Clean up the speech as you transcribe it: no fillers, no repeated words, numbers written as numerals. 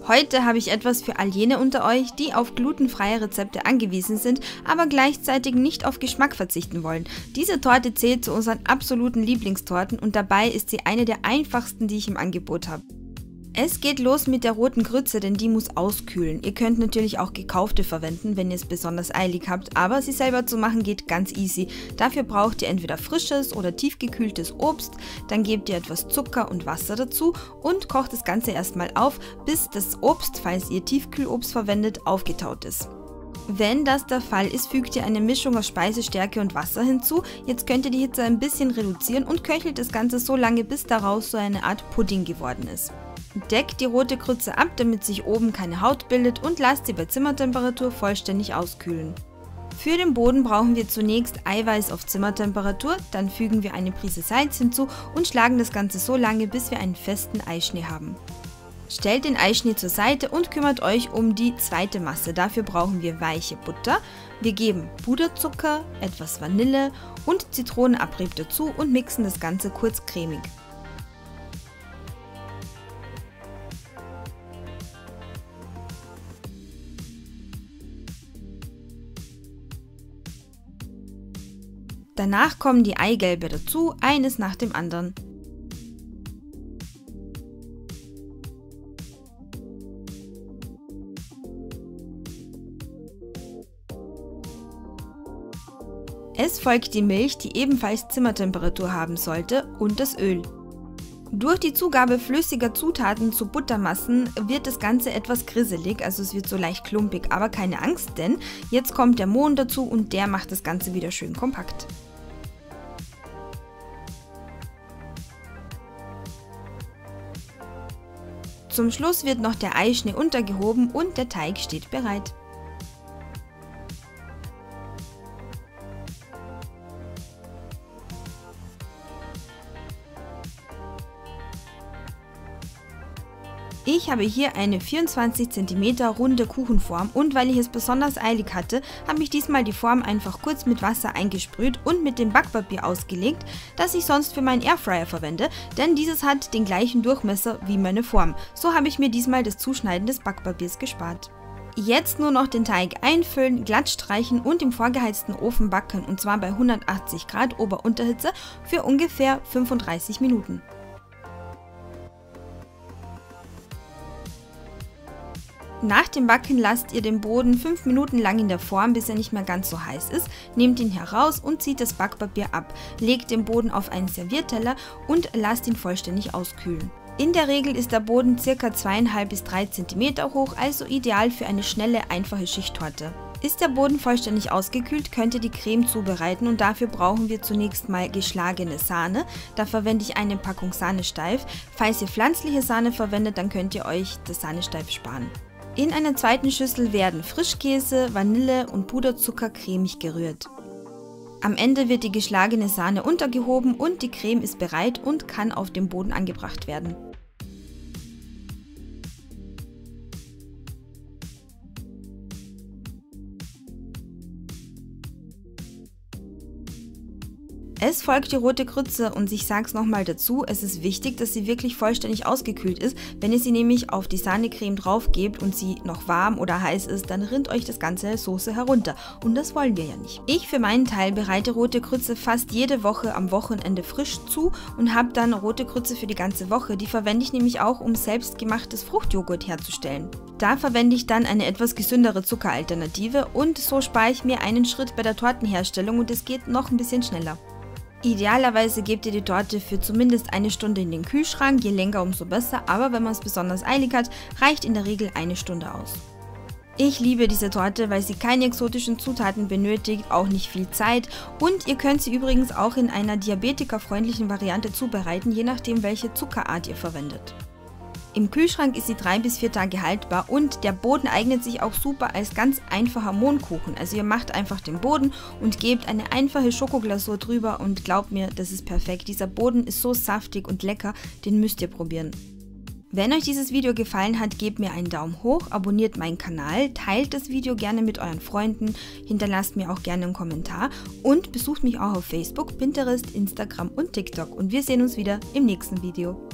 Heute habe ich etwas für all jene unter euch, die auf glutenfreie Rezepte angewiesen sind, aber gleichzeitig nicht auf Geschmack verzichten wollen. Diese Torte zählt zu unseren absoluten Lieblingstorten und dabei ist sie eine der einfachsten, die ich im Angebot habe. Es geht los mit der roten Grütze, denn die muss auskühlen. Ihr könnt natürlich auch gekaufte verwenden, wenn ihr es besonders eilig habt, aber sie selber zu machen geht ganz easy. Dafür braucht ihr entweder frisches oder tiefgekühltes Obst, dann gebt ihr etwas Zucker und Wasser dazu und kocht das Ganze erstmal auf, bis das Obst, falls ihr Tiefkühlobst verwendet, aufgetaut ist. Wenn das der Fall ist, fügt ihr eine Mischung aus Speisestärke und Wasser hinzu. Jetzt könnt ihr die Hitze ein bisschen reduzieren und köchelt das Ganze so lange, bis daraus so eine Art Pudding geworden ist. Deckt die rote Grütze ab, damit sich oben keine Haut bildet und lasst sie bei Zimmertemperatur vollständig auskühlen. Für den Boden brauchen wir zunächst Eiweiß auf Zimmertemperatur, dann fügen wir eine Prise Salz hinzu und schlagen das Ganze so lange, bis wir einen festen Eischnee haben. Stellt den Eischnee zur Seite und kümmert euch um die zweite Masse. Dafür brauchen wir weiche Butter. Wir geben Puderzucker, etwas Vanille und Zitronenabrieb dazu und mixen das Ganze kurz cremig. Danach kommen die Eigelbe dazu, eines nach dem anderen. Es folgt die Milch, die ebenfalls Zimmertemperatur haben sollte, und das Öl. Durch die Zugabe flüssiger Zutaten zu Buttermassen wird das Ganze etwas grisselig, also es wird so leicht klumpig, aber keine Angst, denn jetzt kommt der Mohn dazu und der macht das Ganze wieder schön kompakt. Zum Schluss wird noch der Eischnee untergehoben und der Teig steht bereit. Ich habe hier eine 24 cm runde Kuchenform und weil ich es besonders eilig hatte, habe ich diesmal die Form einfach kurz mit Wasser eingesprüht und mit dem Backpapier ausgelegt, das ich sonst für meinen Airfryer verwende, denn dieses hat den gleichen Durchmesser wie meine Form. So habe ich mir diesmal das Zuschneiden des Backpapiers gespart. Jetzt nur noch den Teig einfüllen, glatt streichen und im vorgeheizten Ofen backen, und zwar bei 180 Grad Ober-Unterhitze für ungefähr 35 Minuten. Nach dem Backen lasst ihr den Boden 5 Minuten lang in der Form, bis er nicht mehr ganz so heiß ist, nehmt ihn heraus und zieht das Backpapier ab, legt den Boden auf einen Servierteller und lasst ihn vollständig auskühlen. In der Regel ist der Boden ca. 2,5 bis 3 cm hoch, also ideal für eine schnelle, einfache Schichttorte. Ist der Boden vollständig ausgekühlt, könnt ihr die Creme zubereiten und dafür brauchen wir zunächst mal geschlagene Sahne. Da verwende ich eine Packung Sahnesteif. Falls ihr pflanzliche Sahne verwendet, dann könnt ihr euch das Sahnesteif sparen. In einer zweiten Schüssel werden Frischkäse, Vanille und Puderzucker cremig gerührt. Am Ende wird die geschlagene Sahne untergehoben und die Creme ist bereit und kann auf dem Boden angebracht werden. Es folgt die rote Grütze und ich sage es nochmal dazu, es ist wichtig, dass sie wirklich vollständig ausgekühlt ist. Wenn ihr sie nämlich auf die Sahnecreme drauf gebt und sie noch warm oder heiß ist, dann rinnt euch das ganze Soße herunter und das wollen wir ja nicht. Ich für meinen Teil bereite rote Grütze fast jede Woche am Wochenende frisch zu und habe dann rote Grütze für die ganze Woche. Die verwende ich nämlich auch, um selbstgemachtes Fruchtjoghurt herzustellen. Da verwende ich dann eine etwas gesündere Zuckeralternative und so spare ich mir einen Schritt bei der Tortenherstellung und es geht noch ein bisschen schneller. Idealerweise gebt ihr die Torte für zumindest eine Stunde in den Kühlschrank, je länger umso besser, aber wenn man es besonders eilig hat, reicht in der Regel eine Stunde aus. Ich liebe diese Torte, weil sie keine exotischen Zutaten benötigt, auch nicht viel Zeit und ihr könnt sie übrigens auch in einer diabetikerfreundlichen Variante zubereiten, je nachdem welche Zuckerart ihr verwendet. Im Kühlschrank ist sie 3 bis 4 Tage haltbar und der Boden eignet sich auch super als ganz einfacher Mohnkuchen. Also ihr macht einfach den Boden und gebt eine einfache Schokoglasur drüber und glaubt mir, das ist perfekt. Dieser Boden ist so saftig und lecker, den müsst ihr probieren. Wenn euch dieses Video gefallen hat, gebt mir einen Daumen hoch, abonniert meinen Kanal, teilt das Video gerne mit euren Freunden, hinterlasst mir auch gerne einen Kommentar und besucht mich auch auf Facebook, Pinterest, Instagram und TikTok. Und wir sehen uns wieder im nächsten Video.